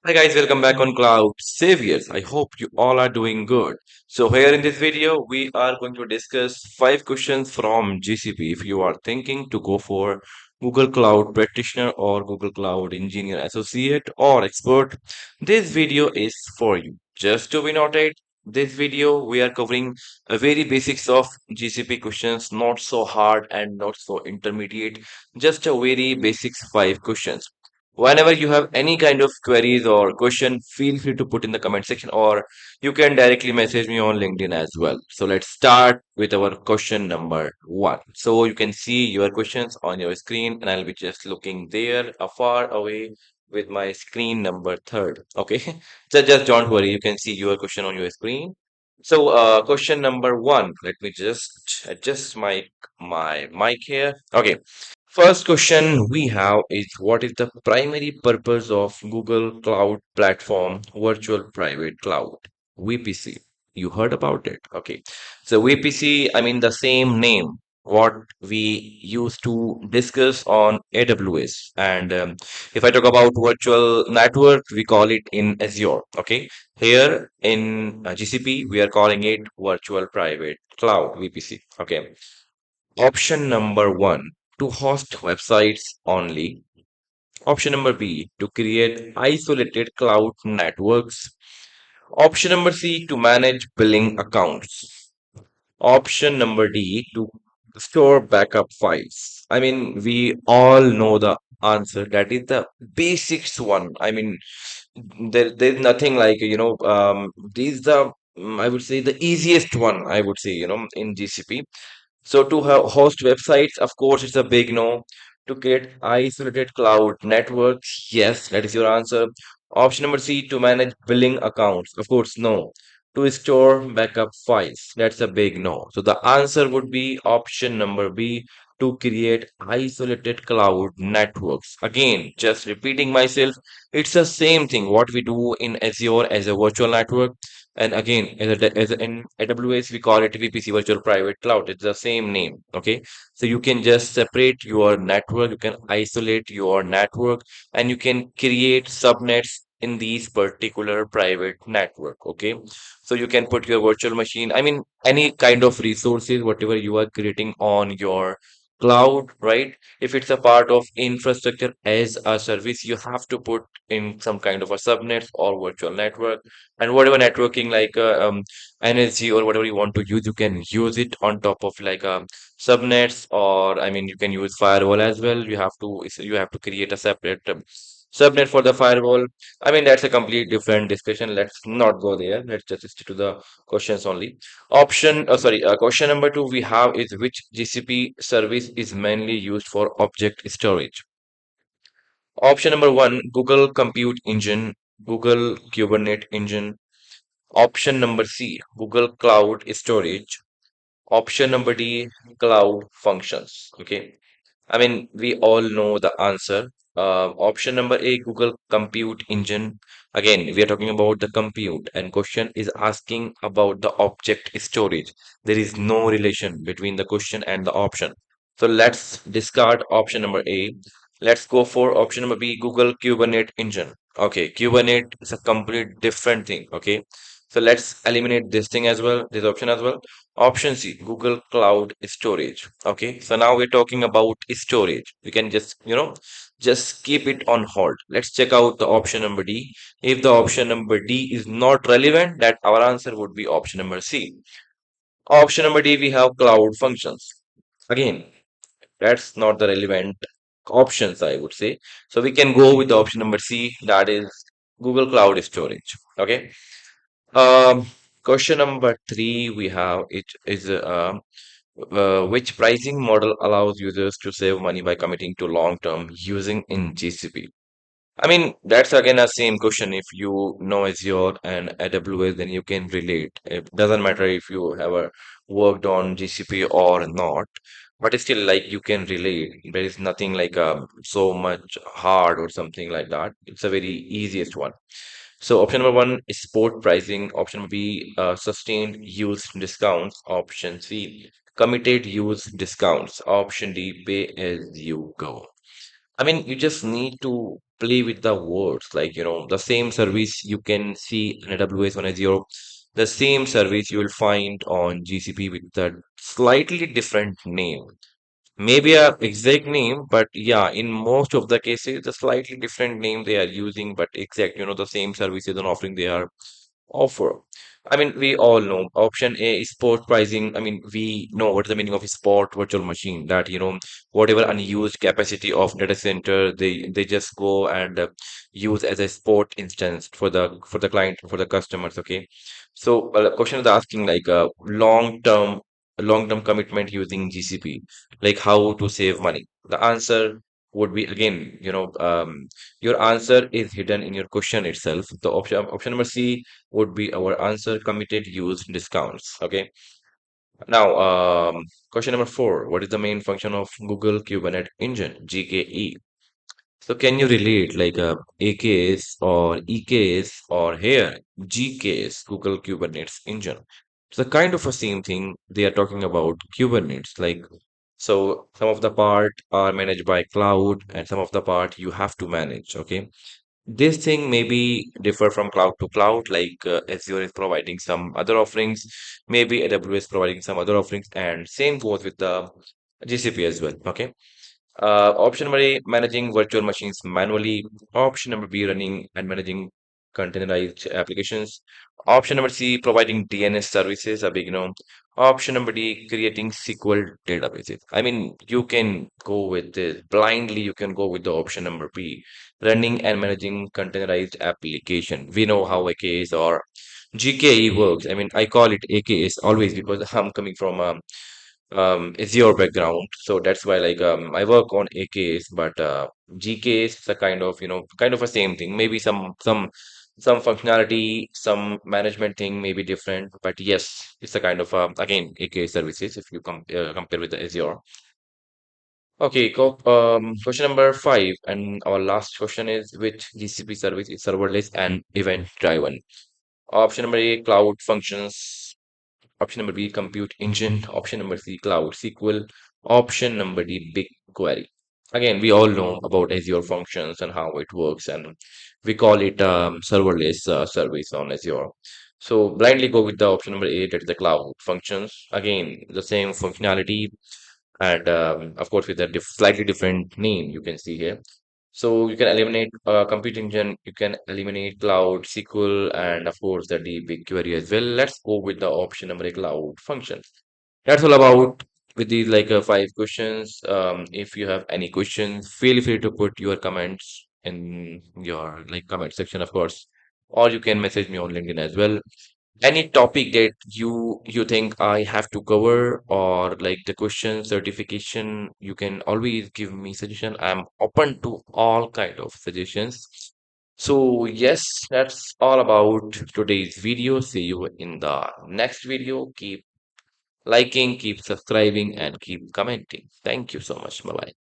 Hi guys, welcome back on Cloud Saviors. I hope you all are doing good. So here in this video, we are going to discuss 5 questions from GCP. If you are thinking to go for Google Cloud Practitioner or Google Cloud Engineer Associate or Expert, this video is for you. Just to be noted, this video we are covering a very basics of GCP questions, not so hard and not so intermediate, just a very basics 5 questions. Whenever you have any kind of queries or question, feel free to put in the comment section or you can directly message me on LinkedIn as well. So let's start with our question number one. So you can see your questions on your screen and I'll be just looking there afar away with my screen number third. Okay. Just don't worry. You can see your question on your screen. So question number one, let me just adjust my mic here. Okay. First question we have is what is the primary purpose of Google Cloud Platform Virtual Private Cloud? VPC. You heard about it. Okay. So VPC, I mean the same name what we used to discuss on AWS. And if I talk about virtual network, we call it in Azure. Okay. Here in GCP, we are calling it Virtual Private Cloud VPC. Okay. Option number one, to host websites only. Option number B, to create isolated cloud networks. Option number C, to manage billing accounts. Option number D, to store backup files. I mean, we all know the answer. That is the basics one. I mean, there's nothing like, these the, I would say the easiest one, I would say, in GCP. So to host websites, of course, it's a big no. To create isolated cloud networks, yes, that is your answer. Option number C, to manage billing accounts, of course, no. To store backup files, that's a big no. So the answer would be option number B, to create isolated cloud networks. Again, just repeating myself, it's the same thing what we do in Azure as a virtual network. And again, in AWS, we call it VPC, Virtual Private Cloud. It's the same name. Okay. So you can just separate your network, you can isolate your network, and you can create subnets in these particular private network. Okay. So you can put your virtual machine, I mean, any kind of resources, whatever you are creating on your cloud, right? If it's a part of infrastructure as a service, you have to put in some kind of a subnet or virtual network and whatever networking like NSG or whatever you want to use, you can use it on top of like subnets, or I mean you can use firewall as well. You have to create a separate subnet for the firewall. I mean that's a complete different discussion. Let's not go there. Let's just stick to the questions only. Question number two we have is which GCP service is mainly used for object storage? Option number one, Google Compute Engine, Google Kubernetes Engine. Option number C, Google Cloud Storage. Option number D, Cloud Functions. Okay. I mean, we all know the answer. Option number A, Google Compute Engine. Again, we are talking about the compute, and question is asking about the object storage. There is no relation between the question and the option. So let's discard option number A. Let's go for option number B, Google Kubernetes Engine. Okay, Kubernetes is a complete different thing. Okay, so let's eliminate this thing as well, this option as well. Option C, Google Cloud Storage. Okay, so now we're talking about storage. We can just, just keep it on hold. Let's check out the option number D. If the option number D is not relevant, that our answer would be option number C. Option number D, we have cloud functions. Again, that's not the relevant options, I would say. So we can go with the option number C, that is Google Cloud Storage. Okay. Um, Question number three we have it is which pricing model allows users to save money by committing to long-term using in GCP? I mean, that's again a same question. If you know Azure and AWS, then you can relate. It doesn't matter if you have worked on GCP or not, but it's still like you can relate. There is nothing like so much hard or something like that. It's a very easiest one. So option number one is sport pricing. Option B, sustained use discounts. Option C, committed use discounts. Option D, pay as you go. I mean, you just need to play with the words, like, the same service you can see in AWS on Azure, the same service you will find on GCP with a slightly different name. Maybe a exact name, but yeah, in most of the cases, the slightly different name they are using, but exact, the same services and offering they are offer. I mean, we all know option A is spot pricing. I mean, we know what's the meaning of a spot virtual machine, that whatever unused capacity of data center, they just go and use as a spot instance for the client, for the customers. Okay. So the question is asking like a long term commitment using GCP, like how to save money. The answer would be again, your answer is hidden in your question itself. The option number C would be our answer: committed use discounts. Okay. Now, question number four: what is the main function of Google Kubernetes Engine, GKE? So can you relate like AKS or EKS, or here GKS, Google Kubernetes Engine? It's a kind of a same thing. They are talking about Kubernetes. Like, so some of the part are managed by cloud and some of the part you have to manage. Okay. This thing may be differ from cloud to cloud, like Azure is providing some other offerings, maybe AWS providing some other offerings, and same goes with the GCP as well. Okay. Option number A, managing virtual machines manually. Option number B, running and managing containerized applications. Option number C, providing DNS services, a big no. Option number D, creating SQL databases. I mean, you can go with this blindly. You can go with the option number B, running and managing containerized application. We know how AKS or GKE works. I mean, I call it AKS always because I'm coming from Azure background, so that's why like I work on AKs, but GKs is a kind of a same thing. Maybe some functionality, some management thing may be different, but yes, it's a kind of again AK services if you compare with the Azure. Okay, question number five, and our last question is, which GCP service is serverless and event driven? Option number A, cloud functions. Option number B, compute engine. Option number C, cloud SQL. Option number D, BigQuery. Again, we all know about Azure functions and how it works, and we call it serverless service on Azure. So blindly go with the option number A, that is the cloud functions. Again, the same functionality, and of course with a slightly different name you can see here. So you can eliminate compute engine, you can eliminate cloud SQL, and of course the BigQuery as well. Let's go with the option number A, cloud functions. That's all about with these like five questions. If you have any questions, feel free to put your comments in your like comment section, of course, or you can message me on LinkedIn as well. Any topic that you think I have to cover, or like the question certification, you can always give me suggestion. I'm open to all kind of suggestions. So yes, that's all about today's video. See you in the next video. Keep liking, keep subscribing, and keep commenting. Thank you so much. Bye bye.